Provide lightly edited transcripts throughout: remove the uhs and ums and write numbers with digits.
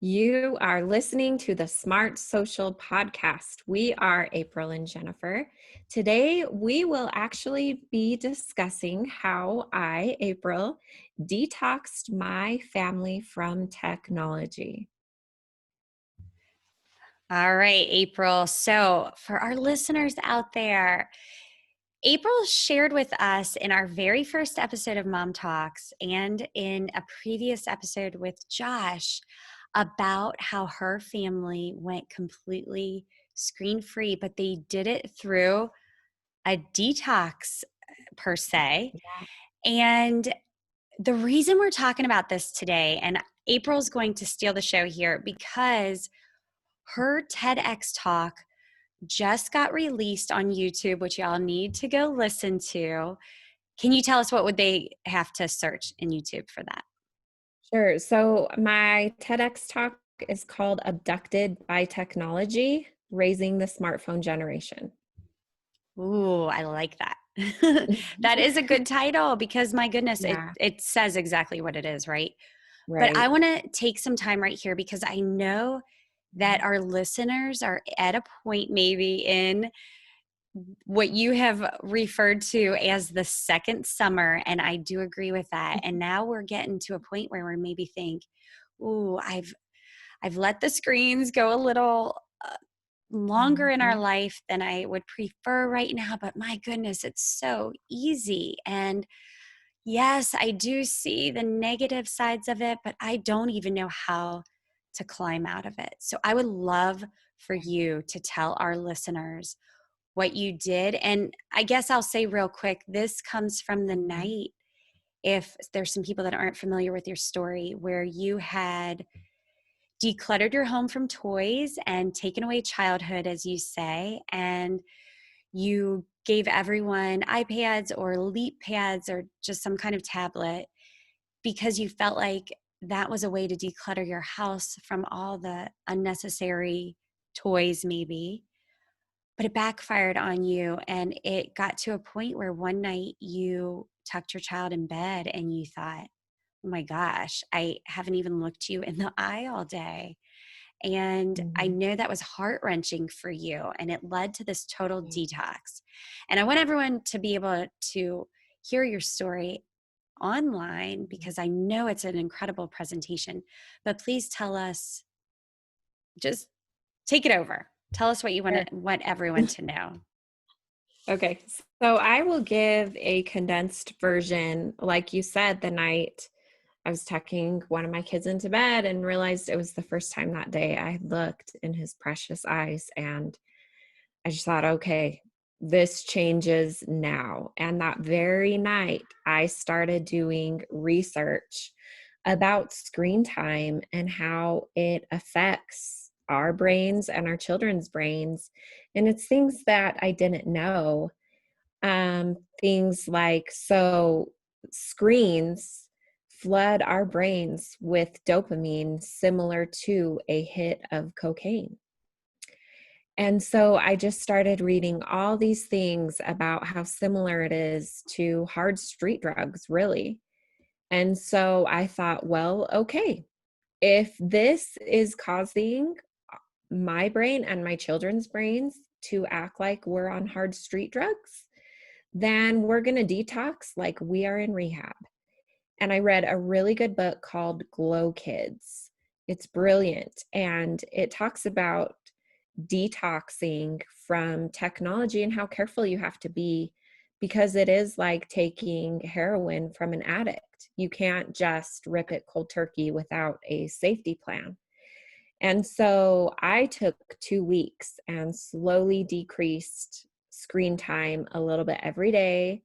You are listening to the Smart Social Podcast. We are April and Jennifer. Today, we will actually be discussing how I, April, detoxed my family from technology. All right, April. So, for our listeners out there, April shared with us in our very first episode of Mom Talks and in a previous episode with Josh about how her family went completely screen free, but they did it through a detox per se. And the reason we're talking about this today, and April's going to steal the show here because her TEDx talk just got released on YouTube, which y'all need to go listen to. Can you tell us what would they have to search in YouTube for that? Sure. So, my TEDx talk is called Abducted by Technology, Raising the Smartphone Generation. Ooh, I like that. That is a good title because my goodness, Yeah, it says exactly what it is, right? But I right. want to take some time right here because I know that our listeners are at a point maybe in what you have referred to as the second summer, and I do agree with that. And now we're getting to a point where we maybe think, "Ooh, I've let the screens go a little longer in our Mhm. life than I would prefer right now, but my goodness, it's so easy." And yes, I do see the negative sides of it, but I don't even know how to climb out of it. So I would love for you to tell our listeners what you did. And I guess I'll say real quick, this comes from the night, if there's some people that aren't familiar with your story, where you had decluttered your home from toys and taken away childhood, as you say, and you gave everyone iPads or Leap pads or just some kind of tablet because you felt like that was a way to declutter your house from all the unnecessary toys, maybe. But it backfired on you, and it got to a point where one night you tucked your child in bed and you thought, oh my gosh, I haven't even looked you in the eye all day. And I Mhm. know that was heart wrenching for you, and it led to this total Yeah. detox. And I want everyone to be able to hear your story online because I know it's an incredible presentation. But please tell us, just take it over. Tell us what you Sure. want everyone to know. Okay, so I will give a condensed version. Like you said, the night I was tucking one of my kids into bed and realized it was the first time that day I had looked in his precious eyes. And I just thought, okay, this changes now. And that very night, I started doing research about screen time and how it affects our brains and our children's brains. And it's things that I didn't know. Things like, so screens flood our brains with dopamine similar to a hit of cocaine. And so I just started reading all these things about how similar it is to hard street drugs, really. And so I thought, well, okay, if this is causing my brain and my children's brains to act like we're on hard street drugs, then we're going to detox like we are in rehab. And I read a really good book called Glow Kids. It's brilliant. And it talks about detoxing from technology and how careful you have to be because it is like taking heroin from an addict. You can't just rip it cold turkey without a safety plan. And so I took 2 weeks and slowly decreased screen time a little bit every day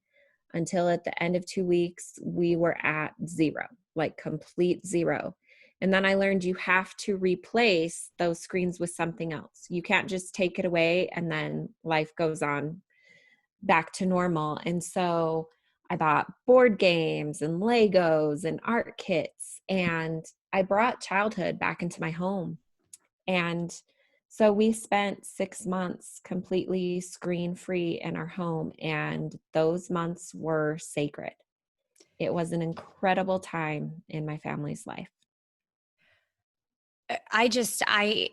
until at the end of 2 weeks, we were at zero, like complete zero. And then I learned you have to replace those screens with something else. You can't just take it away and then life goes on back to normal. And so I bought board games and Legos and art kits, and I brought childhood back into my home. And so we spent 6 months completely screen free in our home, and those months were sacred. It was an incredible time in my family's life. I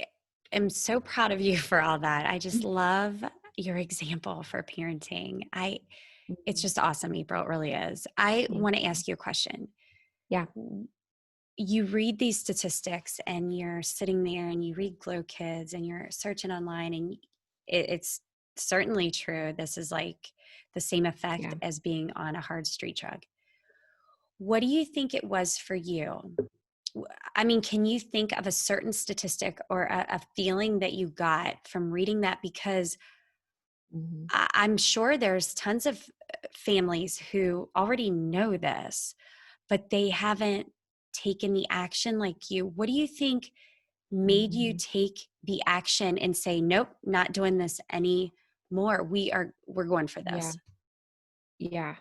am so proud of you for all that. I just love your example for parenting. It's Mhm. just awesome, April. It really is. I Thank want to you. ask you a question. Yeah. You read these statistics and you're sitting there and you read Glow Kids and you're searching online, and it's certainly true. This is like the same effect Yeah. as being on a hard street drug. What do you think it was for you? I mean, can you think of a certain statistic or a feeling that you got from reading that? Because Mhm. I'm sure there's tons of families who already know this, but they haven't taken the action like you. What do you think made you Mhm. take the action and say, nope, not doing this anymore? We're going for Yeah. this. Yeah.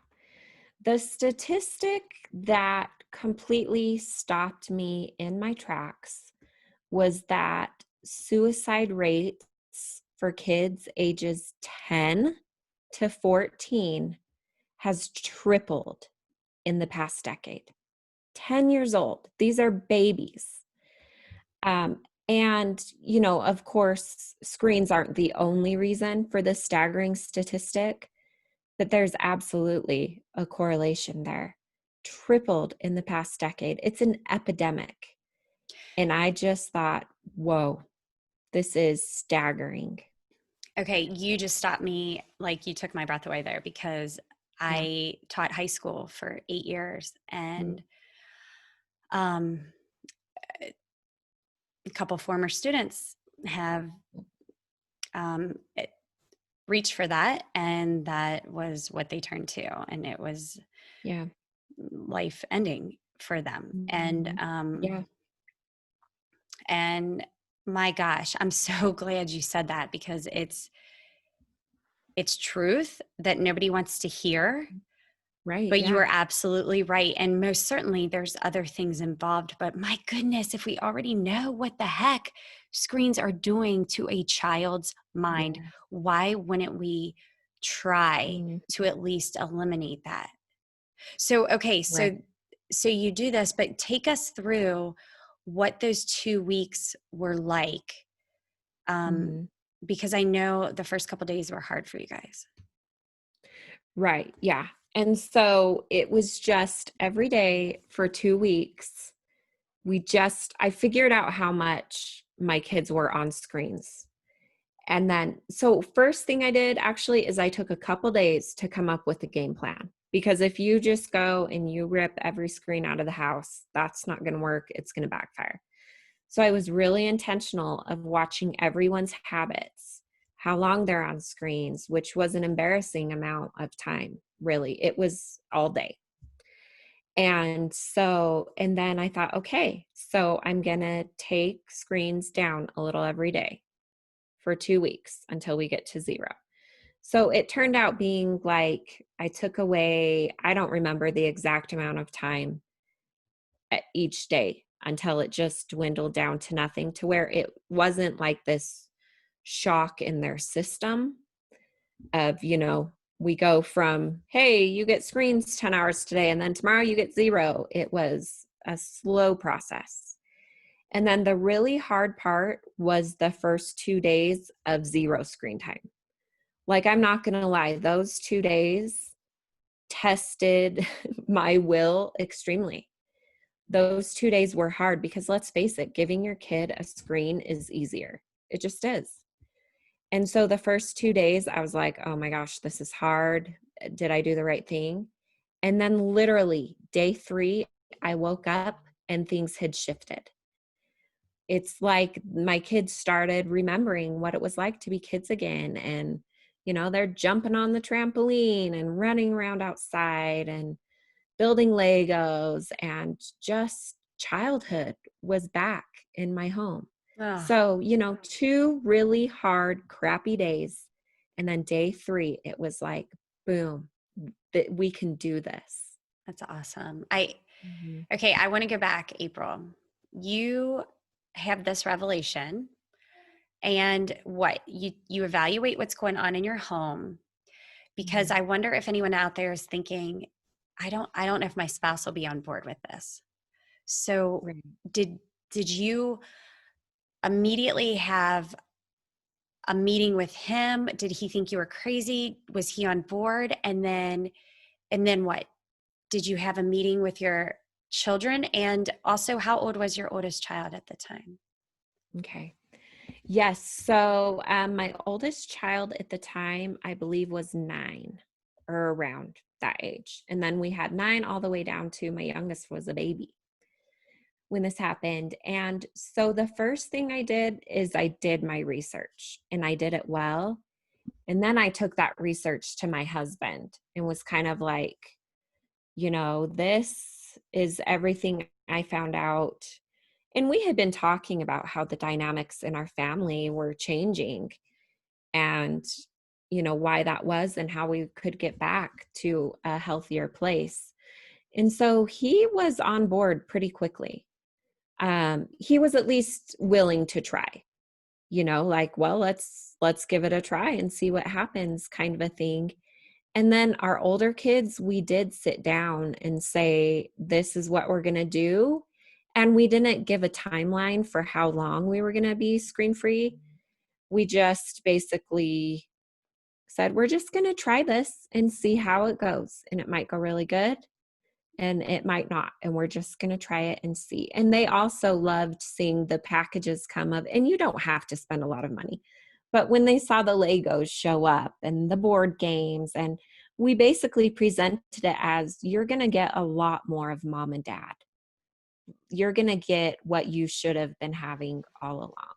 The statistic that completely stopped me in my tracks was that suicide rates for kids ages 10 to 14 has tripled in the past decade. 10 years old. These are babies. And, of course, screens aren't the only reason for this staggering statistic, but there's absolutely a correlation there. Tripled in the past decade. It's an epidemic. And I just thought, whoa, this is staggering. Okay, you just stopped me, like you took my breath away there, because Yeah. I taught high school for 8 years, Mm. and um, a couple former students have um, reached for that, and that was what they turned to, and it was Yeah. life ending for them. Mhm. Yeah. And my gosh, I'm so glad you said that, because it's truth that nobody wants to hear. Right. But you Yeah. are absolutely right. And most certainly there's other things involved. But my goodness, if we already know what the heck screens are doing to a child's mind, Yeah. why wouldn't we try Mm. to at least eliminate that? So, okay, Right. so you do this, but take us through what those 2 weeks were like. Um, Mhm. because I know the first couple days were hard for you guys. Right. Yeah. And so it was just every day for 2 weeks. I figured out how much my kids were on screens. And then, so first thing I did actually is I took a couple days to come up with a game plan. Because if you just go and you rip every screen out of the house, that's not going to work. It's going to backfire. So I was really intentional of watching everyone's habits, how long they're on screens, which was an embarrassing amount of time, really. It was all day. And then I thought, okay, so I'm going to take screens down a little every day for 2 weeks until we get to 0. So it turned out being like I took away, I don't remember the exact amount of time each day until it just dwindled down to nothing, to where it wasn't like this shock in their system of, we go from, hey, you get screens 10 hours today, and then tomorrow you get 0. It was a slow process. And then the really hard part was the first 2 days of 0 screen time. Like, I'm not going to lie, those 2 days tested my will extremely. Those 2 days were hard because, let's face it, giving your kid a screen is easier. It just is. And so the first 2 days, I was like, oh my gosh, this is hard. Did I do the right thing? And then literally day 3, I woke up and things had shifted. It's like my kids started remembering what it was like to be kids again. And, they're jumping on the trampoline and running around outside and building Legos, and just childhood was back in my home. Oh, So, 2 really hard, crappy days. And then day 3, it was like, boom, that we can do this. that's awesome. I Mhm. Okay, I want to go back, April. You have this revelation, and what you evaluate what's going on in your home, because Mhm. I wonder if anyone out there is thinking, I don't know if my spouse will be on board with this. So Right. did you immediately have a meeting with him? Did he think you were crazy? Was he on board? And then what? Did you have a meeting with your children? And also, how old was your oldest child at the time? Okay. Yes. So my oldest child at the time, I believe, was 9 or around that age. And then we had 9 all the way down to my youngest was a baby when this happened. And so the first thing I did is I did my research and I did it well. And then I took that research to my husband and was kind of like, this is everything I found out. And we had been talking about how the dynamics in our family were changing and, why that was and how we could get back to a healthier place. And so he was on board pretty quickly. He was at least willing to try, like, well, let's give it a try and see what happens kind of a thing. And then our older kids, we did sit down and say, this is what we're going to do. And we didn't give a timeline for how long we were going to be screen free. We just basically said, we're just going to try this and see how it goes. And it might go really good and it might not. And we're just going to try it and see. And they also loved seeing the packages come up. And you don't have to spend a lot of money. But when they saw the Legos show up and the board games, and we basically presented it as you're going to get a lot more of mom and dad. You're going to get what you should have been having all along.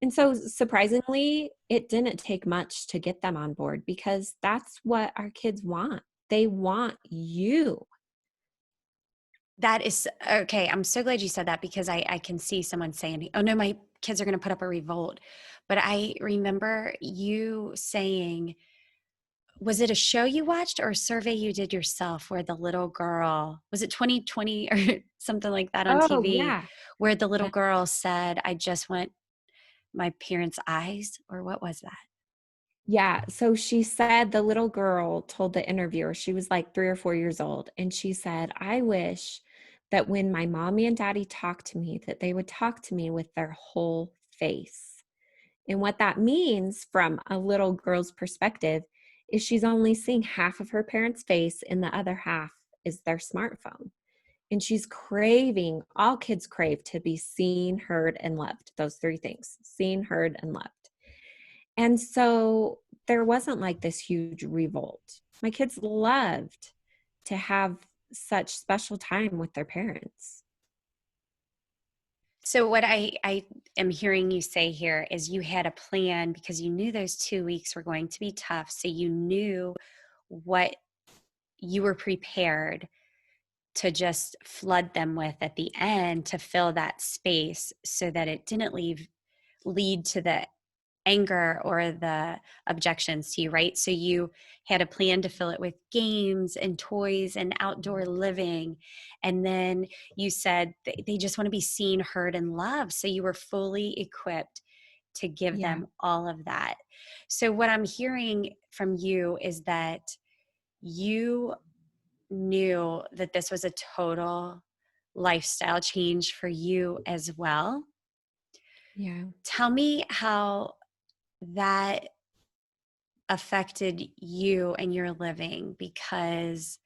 And so surprisingly, it didn't take much to get them on board because that's what our kids want. They want you. That is okay. I'm so glad you said that because I can see someone saying, oh no, my kids are going to put up a revolt. But I remember you saying, was it a show you watched or a survey you did yourself where the little girl, was it 2020 or something like that on Oh, TV, yeah. where the little Yeah. girl said, I just want my parents' eyes? Or what was that? Yeah. So she said the little girl told the interviewer, she was like 3 or 4 years old. And she said, I wish that when my mommy and daddy talk to me, that they would talk to me with their whole face. And what that means from a little girl's perspective is she's only seeing half of her parents' face and the other half is their smartphone. And she's craving, all kids crave to be seen, heard, and loved. Those 3 things: seen, heard, and loved. And so there wasn't like this huge revolt. My kids loved to have such special time with their parents. So what I am hearing you say here is you had a plan because you knew those 2 weeks were going to be tough. So you knew what you were prepared to just flood them with at the end to fill that space so that it didn't lead to the anger or the objections to you, right? So you had a plan to fill it with games and toys and outdoor living. And then you said they just want to be seen, heard, and loved. So you were fully equipped to give Yeah. them all of that. So what I'm hearing from you is that you knew that this was a total lifestyle change for you as well. Yeah. Tell me how that affected you and your living, because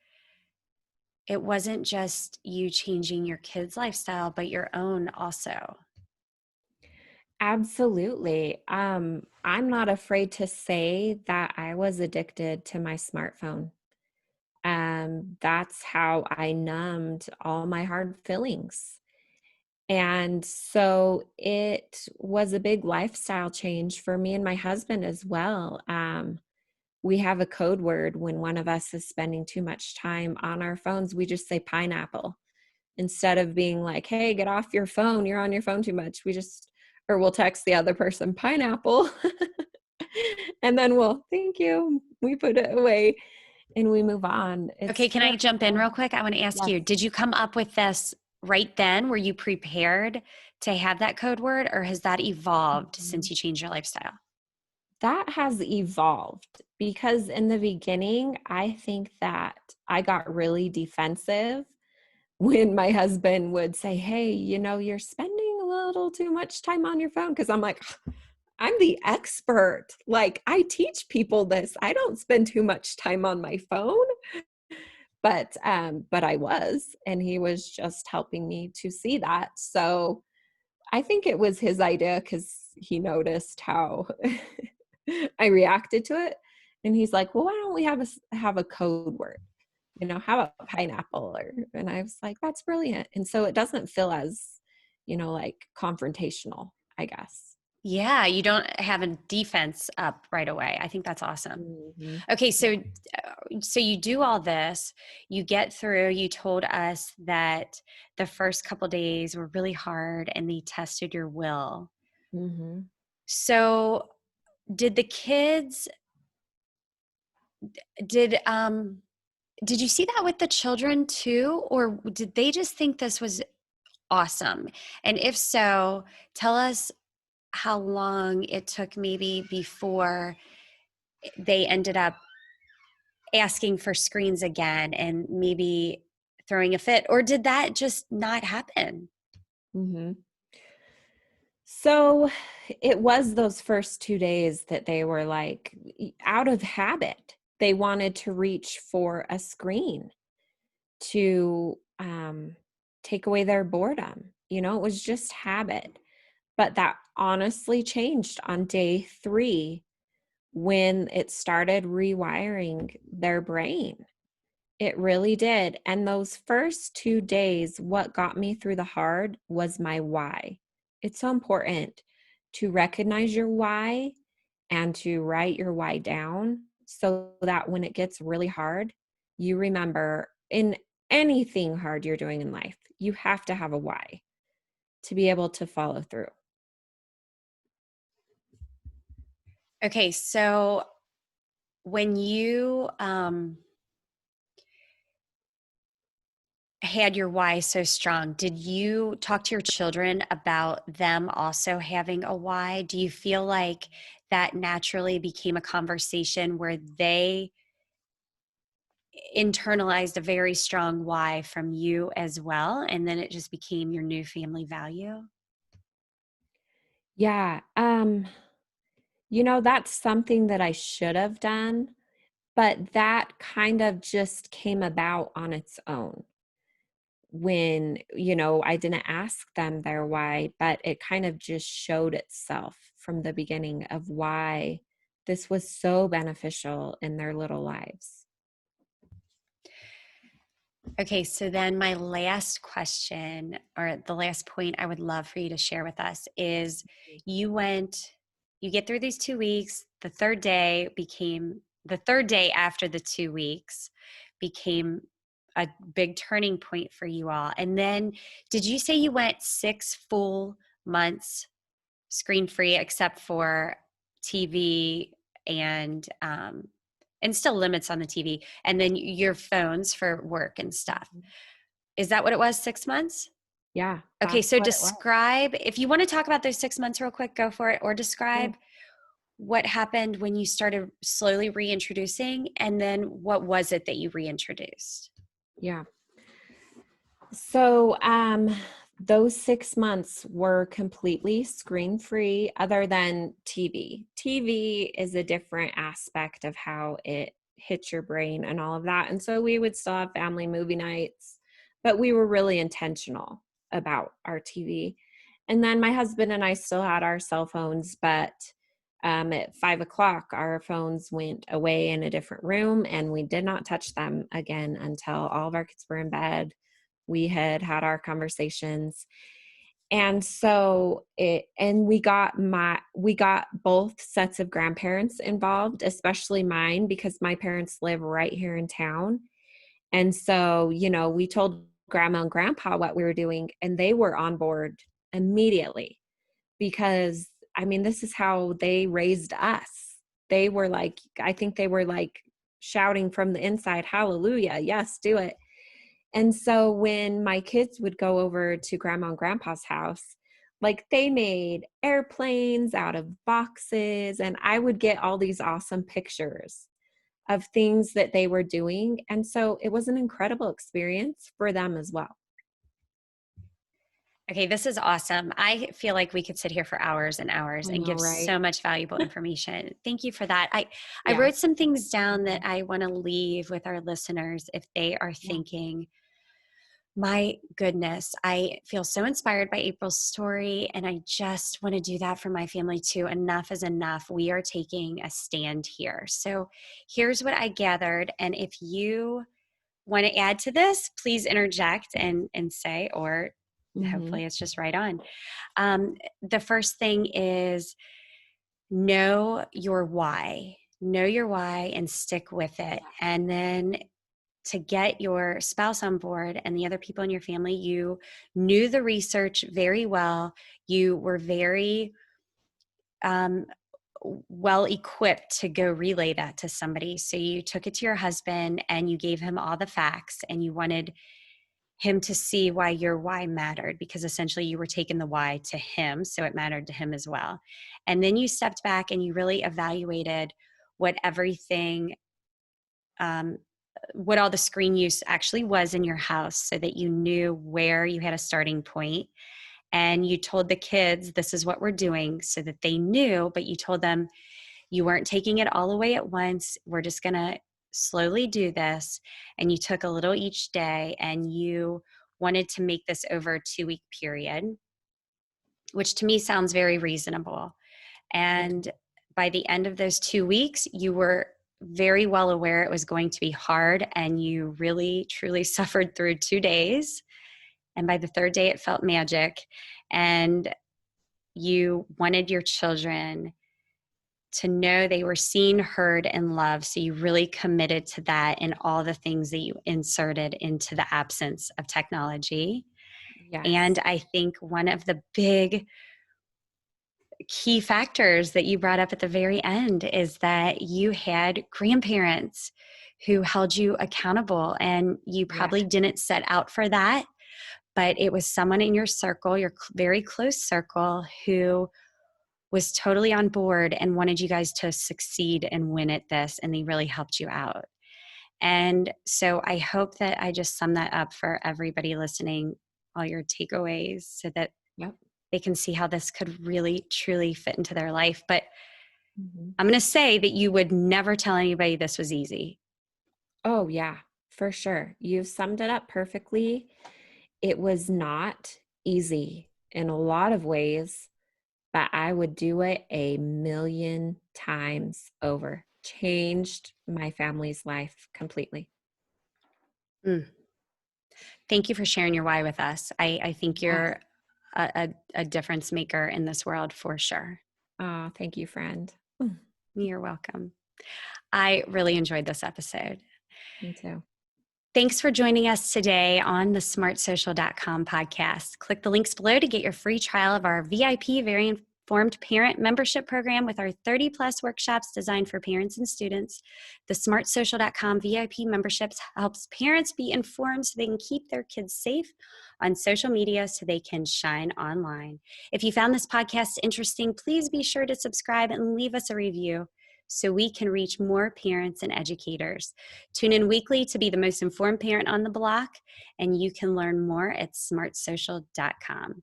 it wasn't just you changing your kids' lifestyle, but your own also. Absolutely. I'm not afraid to say that I was addicted to my smartphone. That's how I numbed all my hard feelings. And so it was a big lifestyle change for me and my husband as well. We have a code word when one of us is spending too much time on our phones. We just say pineapple instead of being like, hey, get off your phone. You're on your phone too much. Or we'll text the other person pineapple. And then thank you. We put it away and we move on. Okay, It's can I just, jump in real quick? I want to ask yes. you, did you come up with this right then? Were you prepared to have that code word, or has that evolved since you changed your lifestyle? That has evolved because in the beginning, I think that I got really defensive when my husband would say, hey, you're spending a little too much time on your phone. Cause I'm like, I'm the expert. Like I teach people this. I don't spend too much time on my phone. But I was, and he was just helping me to see that. So I think it was his idea because he noticed how I reacted to it. And he's like, well, why don't we have a code word? How about pineapple? And I was like, that's brilliant. And so it doesn't feel as, like confrontational, I guess. Yeah, you don't have a defense up right away. I think that's awesome. Mm-hmm. Okay, so you do all this, you get through, you told us that the first couple days were really hard and they tested your will. Mm-hmm. So did the kids did did you see that with the children too, or did they just think this was awesome? And if so, tell us how long it took maybe before they ended up asking for screens again and maybe throwing a fit, or did that just not happen? Mm-hmm. So it was those first 2 days that they were like out of habit. They wanted to reach for a screen to take away their boredom. It was just habit. But that honestly changed on day 3 when it started rewiring their brain. It really did. And those first 2 days, what got me through the hard was my why. It's so important to recognize your why and to write your why down so that when it gets really hard, you remember in anything hard you're doing in life, you have to have a why to be able to follow through. Okay, so when you had your why so strong, did you talk to your children about them also having a why? Do you feel like that naturally became a conversation where they internalized a very strong why from you as well, and then it just became your new family value? Yeah. That's something that I should have done, but that kind of just came about on its own when, I didn't ask them their why, but it kind of just showed itself from the beginning of why this was so beneficial in their little lives. Okay, so then my last question, or the last point I would love for you to share with us is you went, you get through these 2 weeks. The third day after the 2 weeks became a big turning point for you all. And then did you say you went 6 full months screen free except for TV and still limits on the TV, and then your phones for work and stuff? Is that what it was? 6 months? Yeah, Okay, that's so what it was. describe, if you want to talk about those 6 months real quick, go for it, or Sure. describe what happened when you started slowly reintroducing, and then what was it that you reintroduced? Yeah. So, those 6 months were completely screen free, other than TV. TV is a different aspect of how it hits your brain and all of that. And so we would still have family movie nights, but we were really intentional about our TV. And then my husband and I still had our cell phones, but at 5 o'clock, our phones went away in a different room, and we did not touch them again until all of our kids were in bed. We had had our conversations. And so we got both sets of grandparents involved, especially mine, because my parents live right here in town. And so, we told grandma and grandpa what we were doing, and they were on board immediately because, I mean, this is how they raised us. They were like, I think they were like shouting from the inside, hallelujah, yes, do it. And so when my kids would go over to grandma and grandpa's house, like they made airplanes out of boxes, and I would get all these awesome pictures of things that they were doing. And so it was an incredible experience for them as well. Okay, this is awesome. I feel like we could sit here for hours and hours I and know, give right? so much valuable information. Thank you for that. I Yeah. wrote some things down that Mhm. I want to leave with our listeners if they are Yeah. thinking, my goodness, I feel so inspired by April's story, and I just want to do that for my family too. Enough is enough. We are taking a stand here. So here's what I gathered. And if you want to add to this, please interject and say, or Mhm. hopefully it's just right on. Um, the first thing is know your why. Know your why and stick with it. And then to get your spouse on board and the other people in your family, you knew the research very well. You were very um, well equipped to go relay that to somebody. So you took it to your husband and you gave him all the facts, and you wanted him to see why your why mattered, because essentially you were taking the why to him. So it mattered to him as well. And then you stepped back and you really evaluated what everything, um, what all the screen use actually was in your house, so that you knew where you had a starting point. And you told the kids, this is what we're doing, so that they knew, but you told them you weren't taking it all away at once. We're just going to slowly do this. And you took a little each day, and you wanted to make this over a 2-week period, which to me sounds very reasonable. Okay. And by the end of those 2 weeks, you were very well aware it was going to be hard, and you really, truly suffered through 2 days. And by the third day, it felt magic. And you wanted your children to know they were seen, heard, and loved. So you really committed to that in all the things that you inserted into the absence of technology. Yes. And I think one of the big key factors that you brought up at the very end is that you had grandparents who held you accountable, and you Yeah. probably didn't set out for that, but it was someone in your circle, your very close circle, who was totally on board and wanted you guys to succeed and win at this, and they really helped you out. And so I hope that I just sum that up for everybody listening, all your takeaways, so that Yep. they can see how this could really truly fit into their life. But Mhm. I'm going to say that you would never tell anybody this was easy. Oh, yeah, for sure. You've summed it up perfectly. It was not easy in a lot of ways, but I would do it a million times over. Changed my family's life completely. Mm. Thank you for sharing your why with us. I think Yes. you're a difference maker in this world for sure. Oh, thank you, friend. You're welcome. I really enjoyed this episode. Me too. Thanks for joining us today on the smartsocial.com podcast. Click the links below to get your free trial of our VIP Very Informed Parent Membership Program with our 30 plus workshops designed for parents and students. The smartsocial.com VIP memberships helps parents be informed so they can keep their kids safe on social media so they can shine online. If you found this podcast interesting, please be sure to subscribe and leave us a review so we can reach more parents and educators. Tune in weekly to be the most informed parent on the block, and you can learn more at smartsocial.com.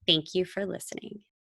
Thank you for listening.